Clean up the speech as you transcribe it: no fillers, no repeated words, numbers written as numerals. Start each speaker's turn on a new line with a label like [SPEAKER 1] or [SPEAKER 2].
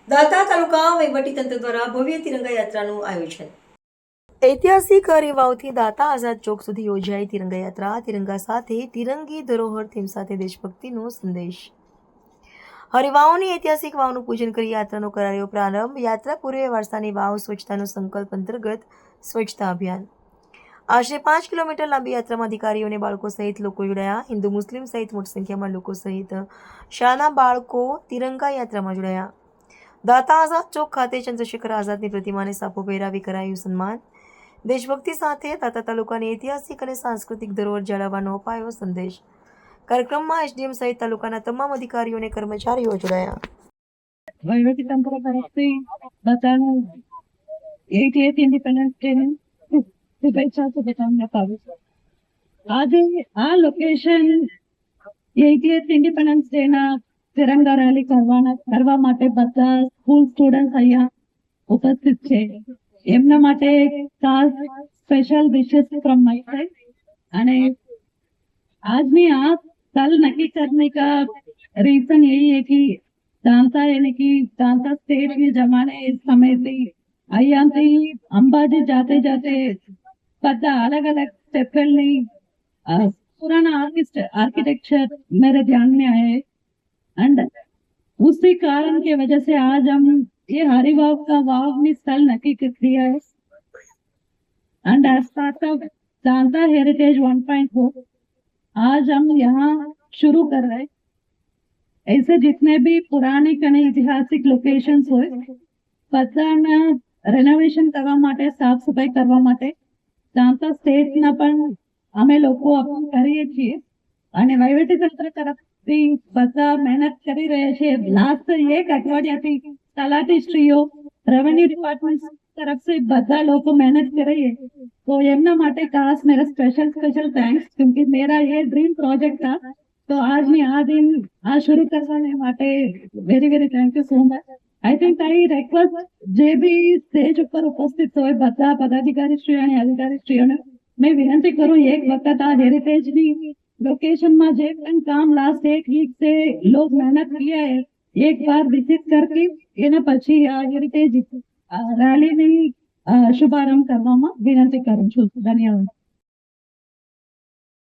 [SPEAKER 1] દાતા તાલુકા વહીવટીતંત્ર દ્વારા ભવ્ય તિરંગા યાત્રાનું આયોજન। ઐતિહાસિક હરિવાવથી દાતા આઝાદ ચોક સુધી યોજાઈ તિરંગા યાત્રા। તિરંગા સાથે તિરંગી ધરોહર થીમ સાથે દેશભક્તિનો સંદેશ। હરિવાવની ઐતિહાસિક વાવનું પૂજન કરી યાત્રાનો કરાયો પ્રારંભ। યાત્રા પૂર્વે વારસાની વાવ સ્વચ્છતાનો સંકલ્પ અંતર્ગત સ્વચ્છતા અભિયાન। આશરે 5 કિલોમીટર લાંબી યાત્રામાં અધિકારીઓ અને બાળકો સહિત લોકો જોડાયા। હિન્દુ મુસ્લિમ સહિત મોટી સંખ્યામાં લોકો સહિત શાળાના બાળકો તિરંગા યાત્રામાં જોડાયા। દાતા આઝાદ ચોક ખાતે ચંદ્રશેખર આઝાદની પ્રતિમાને સાપો પહેરાવી કરાયું સન્માન। દેશભક્તિ સાથે દાતા તાલુકાની ઐતિહાસિક અને સાંસ્કૃતિક ધરોહર જાળવવાનો અપાયો સંદેશ। કાર્યક્રમમાં એસડીએમ સહિત તાલુકાના તમામ અધિકારીઓ અને કર્મચારીઓ જોડાયા।
[SPEAKER 2] વહીવટીતંત્ર તરફથી બધાનું 88th ઇન્ડિપેન્ડન્સ ડેની શુભેચ્છા પાડું છું। આજે આ લોકેશન 88th ઇન્ડિપેન્ડન્સ ડેના તિરંગા રેલી કરવા માટે બધા સ્કૂલ સ્ટુડન્ટ અહીંયા ઉપસ્થિત છે। એમના માટે ખાસ સ્પેશિयल विशेष फ्रॉम माय साइड। અને આજની આ कल नक्की करने का रीजन यही है कि दांता यानी कि दांता स्टेट के जमाने इस समय से अय्यांती अंबाजी जाते जाते पता अलग अलग स्टेपल नहीं पुराना आर्किटेक्चर मेरे ध्यान में आए एंड उसी कारण की वजह से आज हम ये हरिवाव का वाव में स्थल नक्की किया है and as part of Danta heritage 1.4 आज हम यहाँ शुरू कर रहे हैं। ऐसे जितने भी पुराने कने ऐतिहासिक लोकेशंस हो बधाना रेनोवेशन करवा माटे साफ सफाई करवा माटे दांता स्टेटना पण અમે લોકો અપીલ કરીએ છીએ અને વહીવટીતંત્ર તરફથી બધા મહેનત કરી રહ્યા છે। લાસ્ટ એક અઠવાડિયાથી તલાટીશ્રીઓ રેવન્યू डिपार्टमेंट तरफ से બધા લોકો મહેનત કરીએ तो એમના માટે ખાસ मेरा स्पेशल थैंक्स क्योंकि मेरा ये ड्रीम प्रोजेक्ट था। तो आज मैं आ दिन आज शुरू करवाने माटे very thank you so much. I think I request जे भी स्टेज पर उपस्थित हो બધા પદાધિકારીશ્રીઓ અને અધિકારીશ્રીઓને मैं विनती करूँ एक वक्त आ हेरिटेज लोकेशन में जे काम लास्ट एक वीक से लोग मेहनत किया है एक बार विजिट करके एना पछी हेरिटेज रैली शुभारंभ करवा विनती करूँ छू। धन्यवाद।